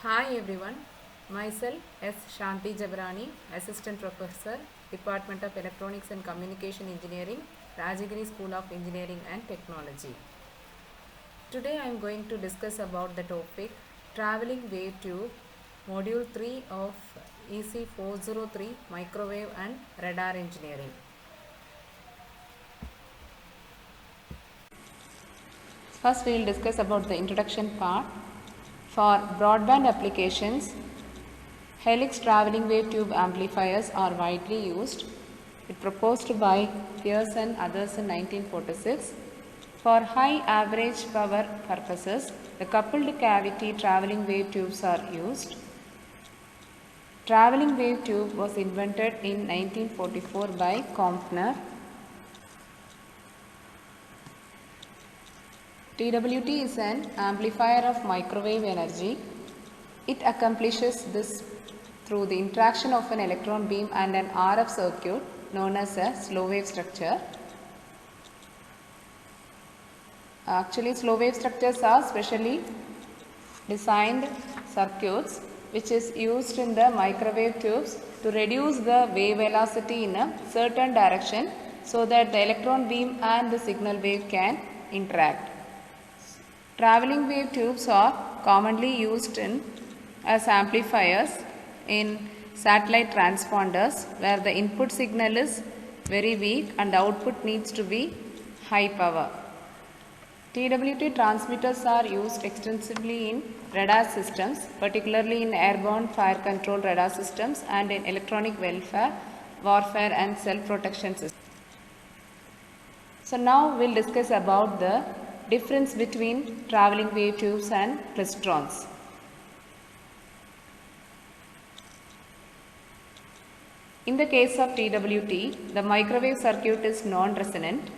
Hi everyone, myself S. Shanti Jabrani, Assistant Professor, Department of Electronics and Communication Engineering, Rajagiri School of Engineering and Technology. Today I am going to discuss about the topic Traveling Wave Tube, Module 3 of EC 403 Microwave and Radar Engineering. First we will discuss about the introduction part. For broadband applications, helix traveling wave tube amplifiers are widely used. It proposed by Pierce and others in 1946. For high average power purposes, the coupled cavity traveling wave tubes are used. Traveling wave tube was invented in 1944 by Compner. TWT is an amplifier of microwave energy. It accomplishes this through the interaction of an electron beam and an RF circuit known as a slow wave structure. Actually, slow wave structures are specially designed circuits which is used in the microwave tubes to reduce the wave velocity in a certain direction so that the electron beam and the signal wave can interact. Traveling wave tubes are commonly used as amplifiers in satellite transponders where the input signal is very weak and the output needs to be high power. TWT transmitters are used extensively in radar systems, particularly in airborne fire control radar systems and in electronic warfare and self-protection systems. So now we will discuss about the difference between traveling wave tubes and klystrons. In the case of TWT, the microwave circuit is non-resonant.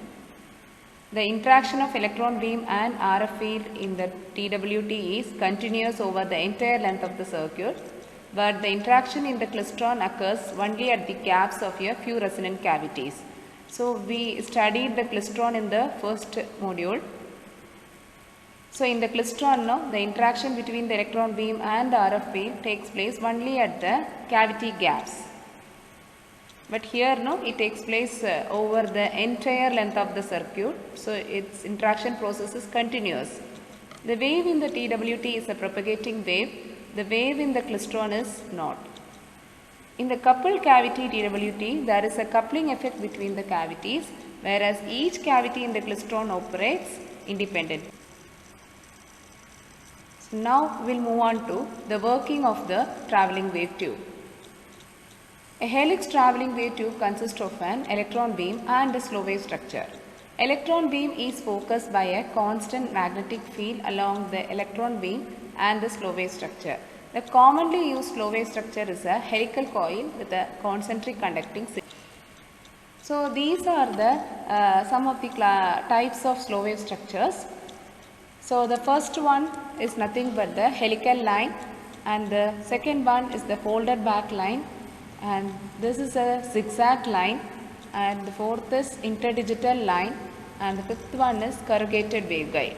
The interaction of electron beam and RF field in the TWT is continuous over the entire length of the circuit, but the interaction in the klystron occurs only at the gaps of a few resonant cavities. So we studied the klystron in the first module. So in the klystron, the interaction between the electron beam and the RF field takes place only at the cavity gaps. But here it takes place over the entire length of the circuit, so its interaction process is continuous. The wave in the TWT is a propagating wave, the wave in the klystron is not. In the coupled cavity TWT, there is a coupling effect between the cavities, whereas each cavity in the klystron operates independently. So now we will move on to the working of the traveling wave tube. A helix traveling wave tube consists of an electron beam and a slow wave structure. Electron beam is focused by a constant magnetic field along the electron beam and the slow wave structure. The commonly used slow wave structure is a helical coil with a concentric conducting cylinder. So these are the some of the types of slow wave structures. So the first one is nothing but the helical line, and the second one is the folded back line, and this is a zigzag line, and the fourth is interdigital line, and the fifth one is corrugated waveguide.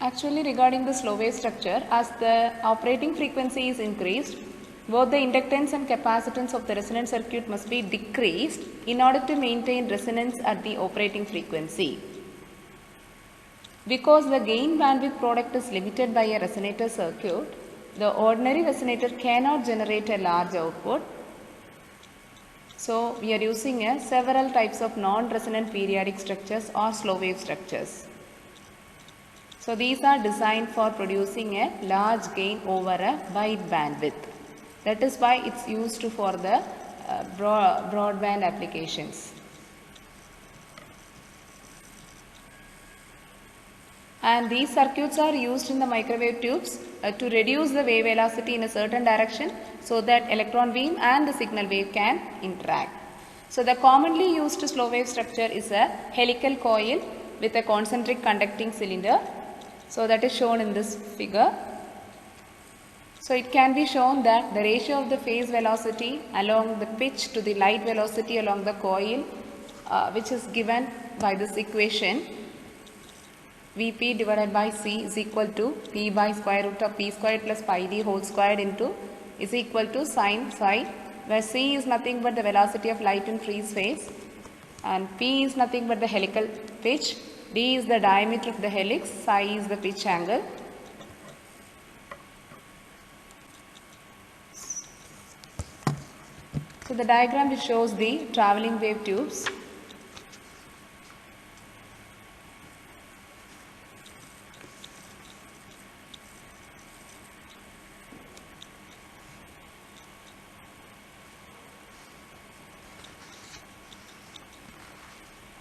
Actually, regarding the slow wave structure, as the operating frequency is increased, both the inductance and capacitance of the resonant circuit must be decreased in order to maintain resonance at the operating frequency. Because the gain bandwidth product is limited by a resonator circuit, the ordinary resonator cannot generate a large output. So we are using several types of non-resonant periodic structures or slow wave structures. So these are designed for producing a large gain over a wide bandwidth. That is why it is used for the broadband applications. And these circuits are used in the microwave tubes to reduce the wave velocity in a certain direction so that electron beam and the signal wave can interact. So the commonly used slow wave structure is a helical coil with a concentric conducting cylinder. So that is shown in this figure. So it can be shown that the ratio of the phase velocity along the pitch to the light velocity along the coil which is given by this equation. Vp divided by C is equal to P by square root of P squared plus pi d whole squared into is equal to sine psi, where C is nothing but the velocity of light in free space and P is nothing but the helical pitch, d is the diameter of the helix, psi is the pitch angle. So the diagram which shows the travelling wave tubes.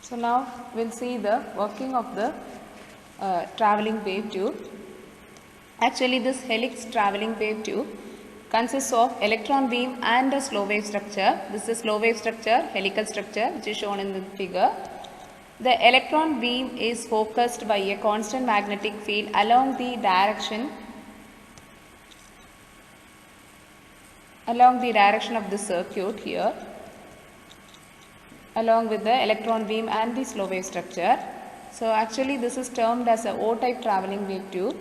So now we will see the working of the travelling wave tube. Actually this helix travelling wave tube consists of electron beam and a slow wave structure. This is slow wave structure, helical structure which is shown in the figure. The electron beam is focused by a constant magnetic field along the direction of the circuit here, along with the electron beam and the slow wave structure. So actually this is termed as a O-type travelling wave tube.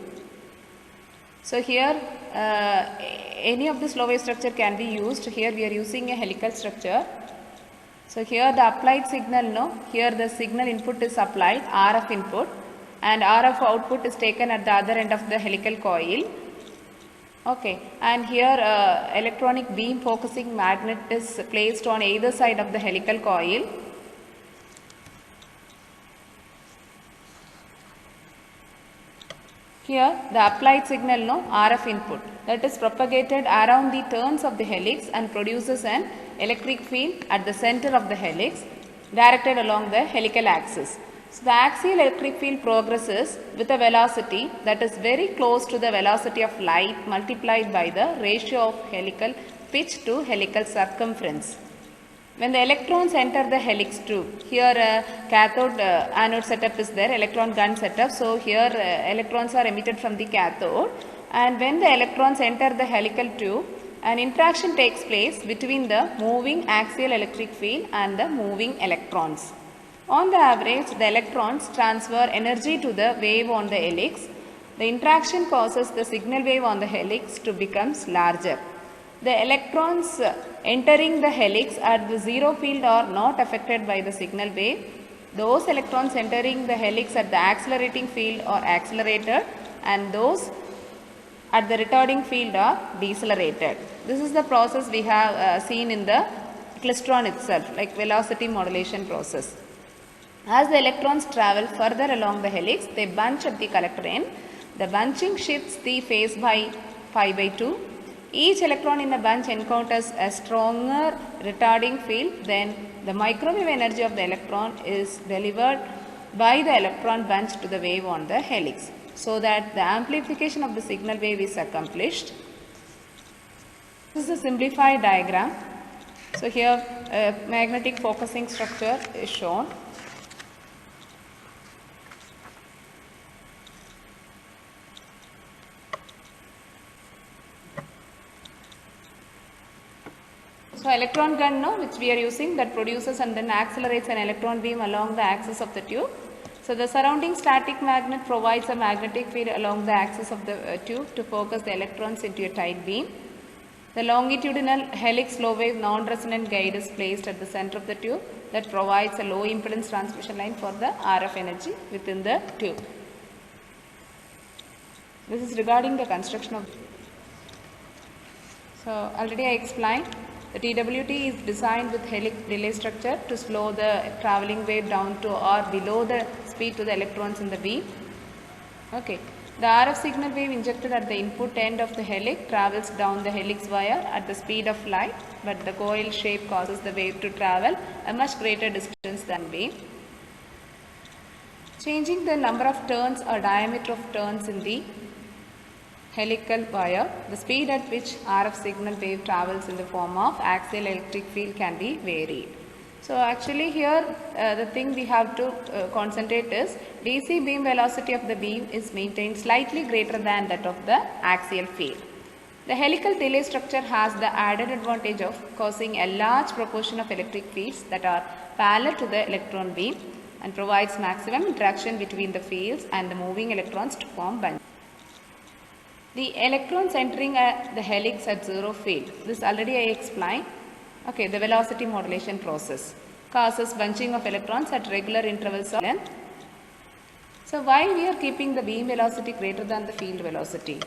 So here any of the slow wave structure can be used. Here we are using a helical structure. So here the applied signal, here the signal input is applied, RF input, and RF output is taken at the other end of the helical coil. Okay, and here electronic beam focusing magnet is placed on either side of the helical coil. Here the applied signal, RF input, that is propagated around the turns of the helix and produces an electric field at the center of the helix directed along the helical axis. So the axial electric field progresses with a velocity that is very close to the velocity of light multiplied by the ratio of helical pitch to helical circumference. When the electrons enter the helix tube, here cathode anode setup is there, electron gun setup. So here electrons are emitted from the cathode, and when the electrons enter the helical tube, an interaction takes place between the moving axial electric field and the moving electrons. On the average, the electrons transfer energy to the wave on the helix. The interaction causes the signal wave on the helix to become larger. The electrons entering the helix at the zero field are not affected by the signal wave. Those electrons entering the helix at the accelerating field are accelerated, and those at the retarding field are decelerated. This is the process we have seen in the klystron itself, like velocity modulation process. As the electrons travel further along the helix, they bunch at the collector end. The bunching shifts the phase by pi by 2. Each electron in a bunch encounters a stronger retarding field. Then the microwave energy of the electron is delivered by the electron bunch to the wave on the helix, so that the amplification of the signal wave is accomplished. This is a simplified diagram. So here a magnetic focusing structure is shown. So electron gun which we are using, that produces and then accelerates an electron beam along the axis of the tube. So the surrounding static magnet provides a magnetic field along the axis of the tube to focus the electrons into a tight beam. The longitudinal helix low wave non-resonant guide is placed at the center of the tube that provides a low impedance transmission line for the RF energy within the tube. This is regarding the construction of. So already I explained. The TWT is designed with helix delay structure to slow the travelling wave down to or below the speed to the electrons in the beam. Okay. The RF signal wave injected at the input end of the helix travels down the helix wire at the speed of light, but the coil shape causes the wave to travel a much greater distance than beam. Changing the number of turns or diameter of turns in the helical wire, the speed at which RF signal wave travels in the form of axial electric field can be varied. So actually here the thing we have to concentrate is DC beam velocity of the beam is maintained slightly greater than that of the axial field. The helical delay structure has the added advantage of causing a large proportion of electric fields that are parallel to the electron beam. and provides maximum interaction between the fields and the moving electrons to form bunch. The electrons entering the helix at zero field, this already I explained. Okay, the velocity modulation process causes bunching of electrons at regular intervals of length. So why we are keeping the beam velocity greater than the field velocity?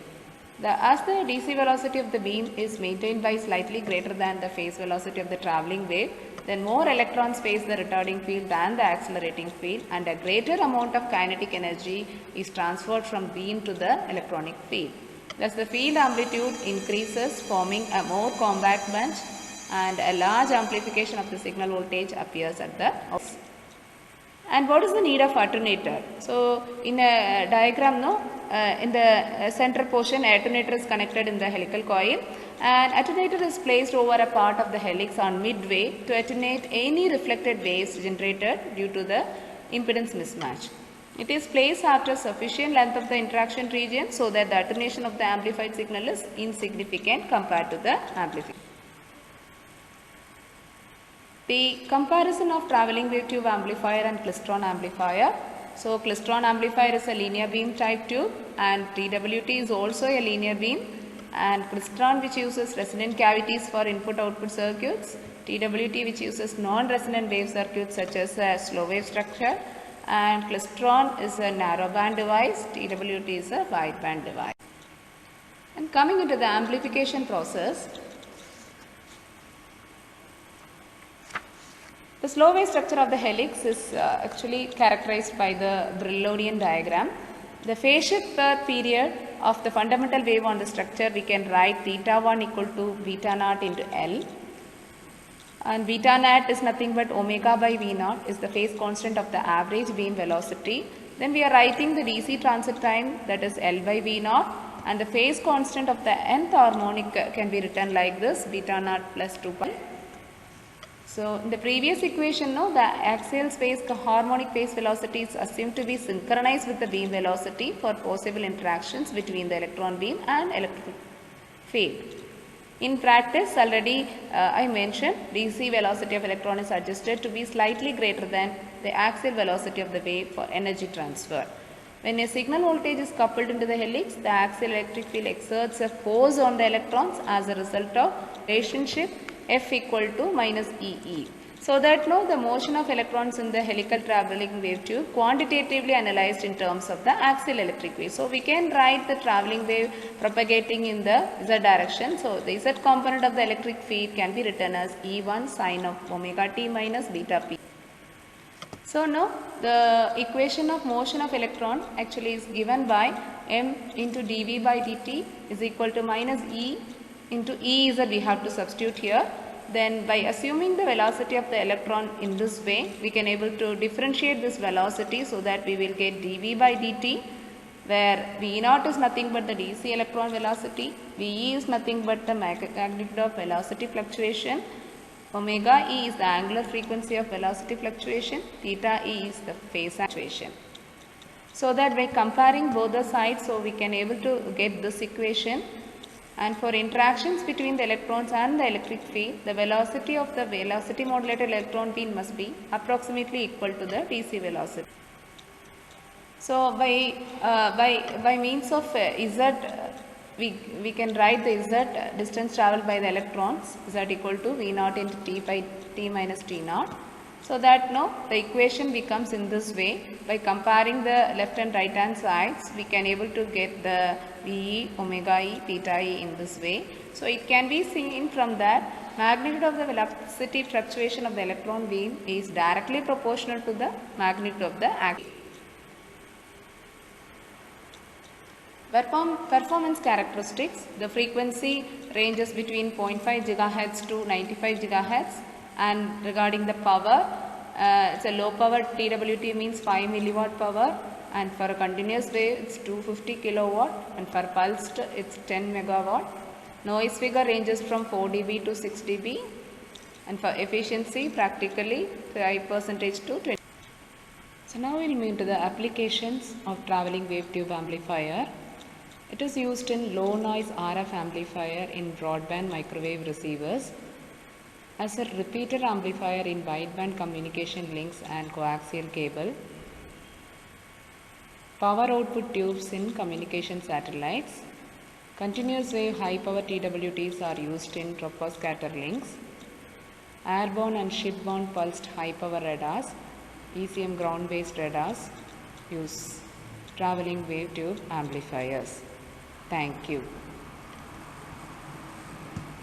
As the DC velocity of the beam is maintained by slightly greater than the phase velocity of the travelling wave, then more electrons face the retarding field than the accelerating field, and a greater amount of kinetic energy is transferred from beam to the electronic field. Thus the field amplitude increases, forming a more compact bunch, and a large amplification of the signal voltage appears at the output. And what is the need of alternator? So in a diagram, in the center portion, alternator is connected in the helical coil, and alternator is placed over a part of the helix on midway to attenuate any reflected waves generated due to the impedance mismatch. It is placed after sufficient length of the interaction region so that the attenuation of the amplified signal is insignificant compared to the amplification. The comparison of travelling wave tube amplifier and klystron amplifier. So klystron amplifier is a linear beam type tube, and TWT is also a linear beam, and klystron which uses resonant cavities for input-output circuits, TWT which uses non-resonant wave circuits such as a slow wave structure, and klystron is a narrow band device, TWT is a wide band device. And coming into the amplification process, the slow wave structure of the helix is actually characterized by the Brillonian diagram. The phase shift per period of the fundamental wave on the structure, we can write theta 1 equal to beta naught into L, and beta naught is nothing but omega by V naught is the phase constant of the average beam velocity. Then we are writing the DC transit time, that is L by V naught, and the phase constant of the nth harmonic can be written like this, beta naught plus 2 pi. So in the previous equation, the axial phase harmonic phase velocity is assumed to be synchronized with the beam velocity for possible interactions between the electron beam and electric field. In practice, already I mentioned DC velocity of electron is adjusted to be slightly greater than the axial velocity of the wave for energy transfer. When a signal voltage is coupled into the helix, the axial electric field exerts a force on the electrons as a result of relationship F equal to minus EE. So that now the motion of electrons in the helical travelling wave tube quantitatively analyzed in terms of the axial electric wave. So we can write the travelling wave propagating in the Z direction. So the Z component of the electric field can be written as E1 sine of omega t minus beta p. So now the equation of motion of electron actually is given by m into dV by dt is equal to minus E into E is that we have to substitute here. Then by assuming the velocity of the electron in this way, we can able to differentiate this velocity so that we will get dV by dt, where V naught is nothing but the DC electron velocity, VE is nothing but the magnitude of velocity fluctuation, omega E is the angular frequency of velocity fluctuation, theta E is the phase fluctuation. So that by comparing both the sides, so we can able to get this equation. And for interactions between the electrons and the electric field, the velocity of the velocity modulated electron beam must be approximately equal to the DC velocity. So by means of Z, we can write the Z distance travelled by the electrons, Z equal to V naught into T by T minus T naught. So that now the equation becomes in this way. By comparing the left and right hand sides, we can able to get the VE, omega E, theta E in this way. So it can be seen from that magnitude of the velocity fluctuation of the electron beam is directly proportional to the magnitude of the action. Performance characteristics. The frequency ranges between 0.5 GHz to 95 GHz. And regarding the power, it's a low power TWT means 5 milliwatt power, and for a continuous wave it's 250 kilowatt, and for pulsed it's 10 megawatt. Noise figure ranges from 4 dB to 6 dB, and for efficiency practically 5% to 20%. So now we'll move to the applications of travelling wave tube amplifier. It is used in low noise RF amplifier in broadband microwave receivers. as a repeater amplifier in wideband communication links and coaxial cable, power output tubes in communication satellites, continuous wave high power TWTs are used in troposcatter links, airborne and shipborne pulsed high power radars, ECM ground based radars use traveling wave tube amplifiers. Thank you.